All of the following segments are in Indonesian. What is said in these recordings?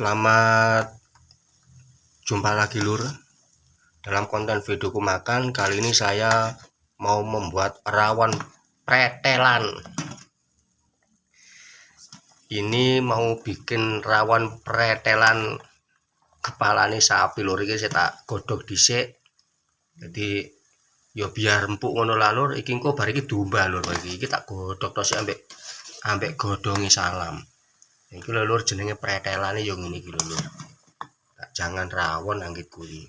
Selamat jumpa lagi lur dalam konten videoku makan. Kali ini saya mau membuat rawon pretelan. Ini mau bikin rawon pretelan kepalane sapi lur. Iki saya tak godhog dhisik. Jadi ya biar empuk ngono lah lur. Iki engko bar iki domba lur iki tak godhog tok sik ambek godhonge salam. Iki lho lur jenenge pretelane ya ngene iki lho lur. Jangan rawon anggit kuwi.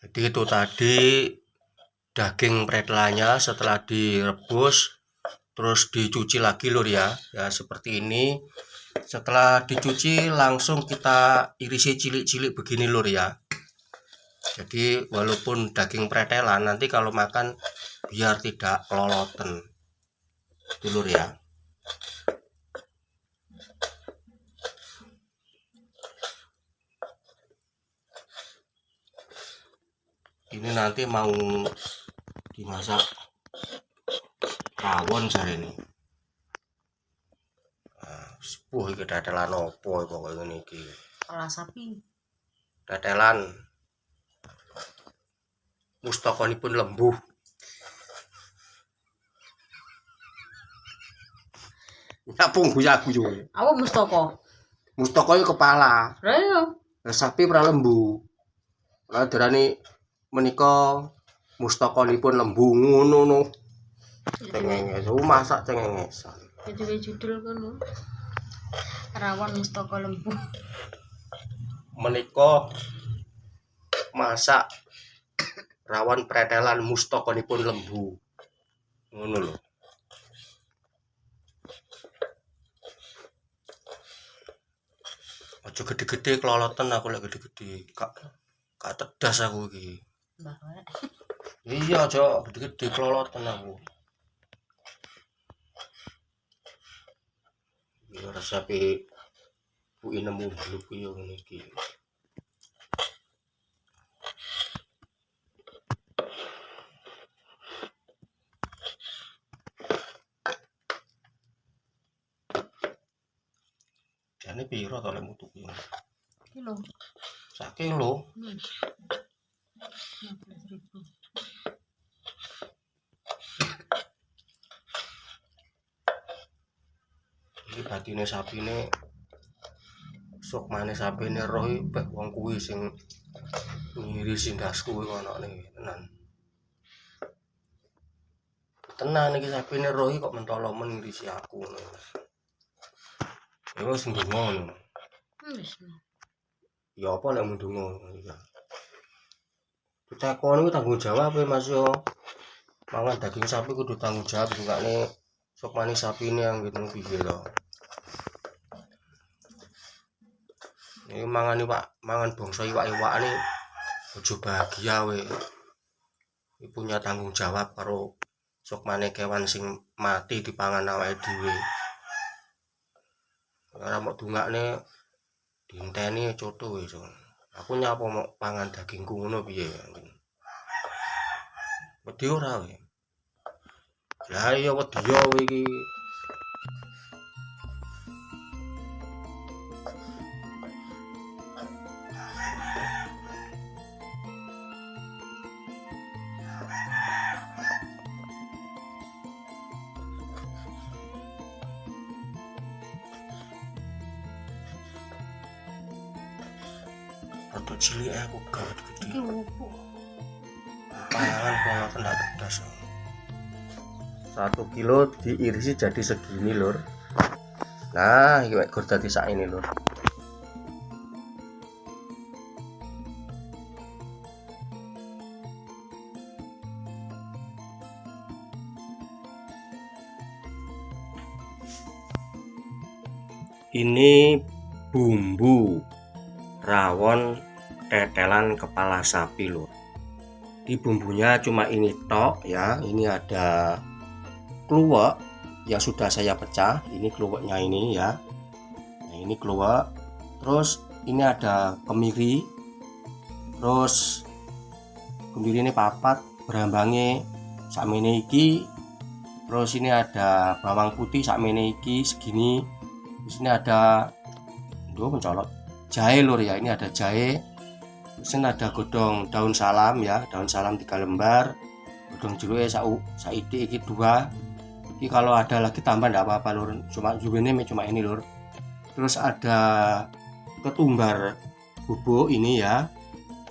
Jadi itu tadi daging pretelannya setelah direbus terus dicuci lagi lur ya. Ya seperti ini. Setelah dicuci langsung kita irisi cilik-cilik begini lur ya. Jadi walaupun daging pretelan nanti kalau makan biar tidak keloloten. Itu lur ya. Ini nanti mau dimasak rawon sare ini. Sepuh iki tetelan opo pokoke ngene iki. Kepala sapi. Tetelan mustakonipun lembu. Nyapung guyu-guyu. Apa mustaka? Mustaka iki kepala. Lah iya. Sapi pra lembu. Lah darani menika mustakonipun lembu ngono no. Cengenges, masak cengengesan. Jadi judul kono. Rawon mustaka lembu. Menika masak rawon pretelan mustakonipun lembu. Ngono lho. Aja gede-gede keloloten aku lek gede-gede. Kak tedas aku iki. Mbah wae. Iya aja gede-gede keloloten aku. Ya resepe Bu nemu bluk yo ngene iki. Jane piro to lek mutu kuwi? Kilo. Sak kilo. 15.000. Iki batine sapine sok maneh sapine roh iki wong kuwi sing ngirisi ndasku kuwi anake tenan. Tenan iki sapine roh iki kok mentolo men ngirisi aku ngono. Ya wis ndonga ngono. Wis. Ya apa lek ndonga iki. Ditakoni ku tanggung jawab Mas yo. Mangan daging sapi kudu tanggung jawab engkane sok manis sapine anggit piye to. Ini mangan iwak, mangan bangsa iwak-iwakane aja bahagia we. Iki punya tanggung jawab karo sok maneh kewan sing mati dipangan awake dhewe. Ora mok dungakne dinteni coto wis. Aku nyapa mok pangan dagingku ngono piye. Wedi ora we. Lah iya wedi yo iki. Rada cilik aku gawat gede. Iki opo? Pangan kalau kena pedas. 1 kilo diirisi jadi segini lur. Nah, iki wek gur dadi sak ini lur. Ini bumbu rawon tetelan kepala sapi lur. Di bumbunya cuma ini tok ya. Ini ada kluwek yang sudah saya pecah. Ini kluweknya ini ya. Nah, ini kluwek. Terus ini ada kemiri. Terus kemiri ini papat, berambange sakmene iki. Terus ini ada bawang putih sakmene iki segini. Terus ini ada mencolot jahe lur ya. Ini ada jahe. Terus ini ada godong daun salam ya, daun salam 3 lembar, godong jeruk saidi iki 2. Ini kalau ada lagi tambah enggak apa-apa lur, cuma ini lur. Terus ada ketumbar bubuk ini ya.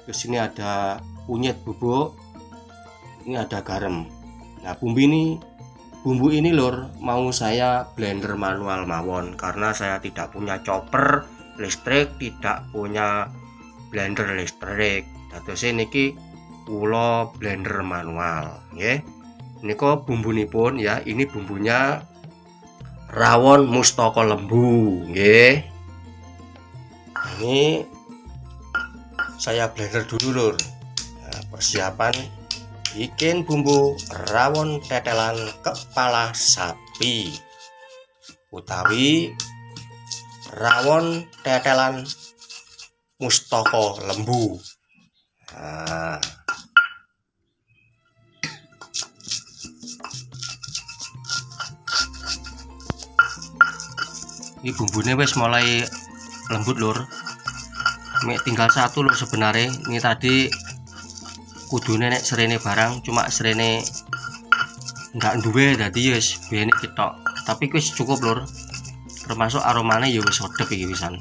Terus ini ada kunyit bubuk, ini ada garam. Nah bumbu ini lur mau saya blender manual mawon, karena saya tidak punya chopper listrik, tidak punya blender listrik. Dados niki kula blender manual nggih. Nika bumbunipun ya, ini bumbunya rawon mustaka lembu nggih. Ini saya blender dulu lur. Nah, persiapan bikin bumbu rawon tetelan kepala sapi utawi rawon tetelan mustaka lembu. Nah, ini bumbunya wis mulai lembut lur. Ini tinggal satu lur sebenarnya. Ini tadi kudune nek serene barang, cuma serene enggak duwe, dadi wis bene ketok. Tapi wis cukup lur. Termasuk aromanya ya wis sedep iki pisan.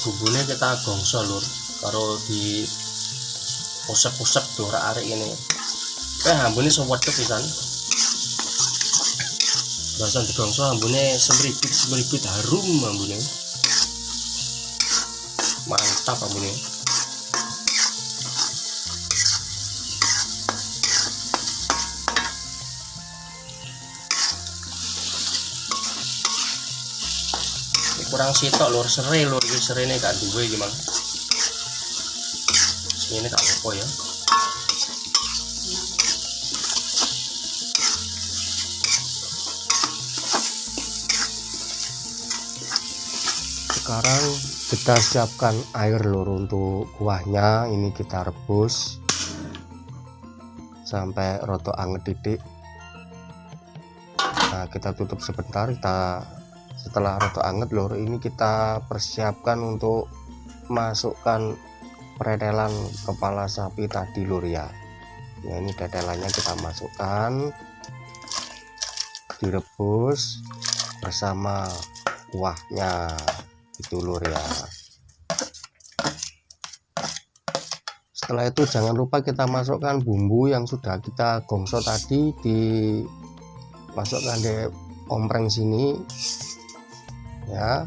Bumbunya kita gongso lur, karo di usek-usek dorak-arik ini. Ambune sewedek pisan. Langsung digongso ambune semeripit harum ambune. Mantap ambune. Kurang sitok lur, serai lur, serene gak duwe iki mang. Ini tak apa ya. Sekarang kita siapkan air lur untuk kuahnya. Ini kita rebus sampai rada anget titik. Nah, kita tutup sebentar. Setelah rada anget lur, ini kita persiapkan untuk masukkan pretelan kepala sapi tadi lur ya. Ya, ini tetelannya kita masukkan, direbus bersama kuahnya itu lur ya. Setelah itu jangan lupa kita masukkan bumbu yang sudah kita gongso tadi, dimasukkan di ompreng sini ya.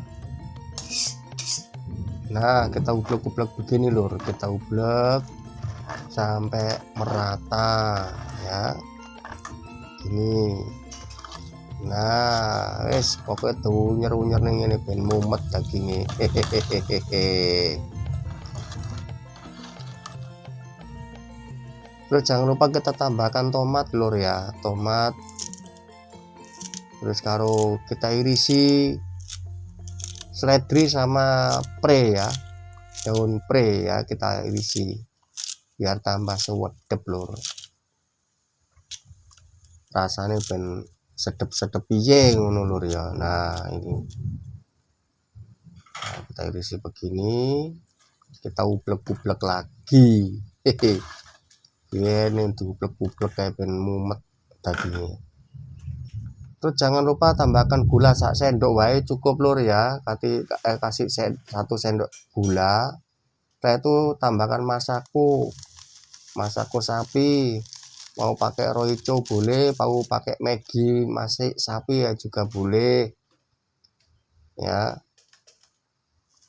Nah, kita ublek-ublek begini lur, kita ublek sampai merata ya. Ini nah wes pokoknya tuh nyer-nyer ning ngene ben mumet dagingnya. Terus jangan lupa kita tambahkan tomat lur ya, tomat. Terus karo kita irisi seledri sama pre ya, daun pre ya, kita irisi biar tambah sewedep lur. Rasanya ben sedep-sedep piye ngono lur ya. Nah, ini nah, kita irisi begini, kita ublek-ublek lagi. Ini diublek-ublek kayak ben mumet dagingnya. Terus jangan lupa tambahkan gula sak sendok wae cukup lur ya. Kasih 1 sendok gula. Setelah itu tambahkan masako sapi, mau pakai roico boleh, mau pakai Maggi masih sapi ya juga boleh ya.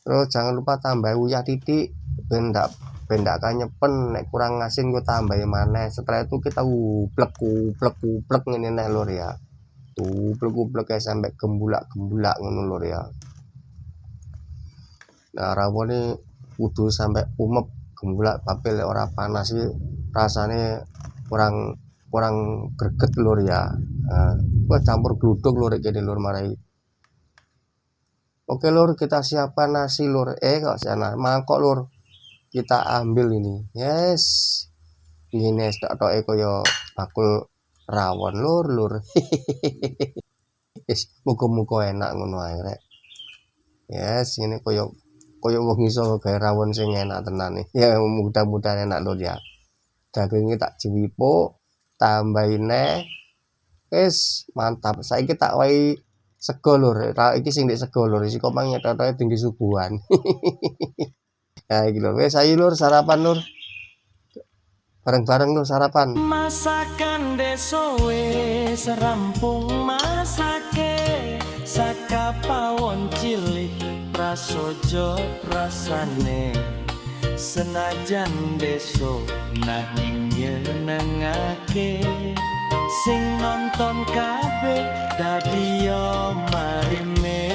Terus jangan lupa tambah uyah titik bendak kan nyepen, nek kurang asin gue tambahin mana. Setelah itu kita uplek ini nih lur ya, uplek ya sampai gembulak ngono lur ya. Nah rawon ini kudu sampai umep gembulak, tapi ora panas sih rasanya kurang greget lur ya. Gua campur gluduk lur gini lur marai. Oke lur, kita siapkan nasi lur. Kok sana mangkok lur, kita ambil ini. Yes, ini tok koyo bakul rawon lur. Yes, muga-muga enak ngono ae rek. Yes, ini koyo wong iso gawe rawon sing enak tenan nih. Ya mudah-mudahan enak lur ya. Dagingnya tak jiwipuk, tambahin wis mantap. Saiki tak wae sego lur. Iki sing ndek sego lur, isi komang nyetoke tinggi subuhan. Ya iki lur, wis ayo lur sarapan lur. Bareng-bareng lur sarapan. Masakan deso wis rampung masake, saka pawon cilik prasojo rasane. Senajan deso nanging nyenengake, sing nonton kabeh dadi yo marime.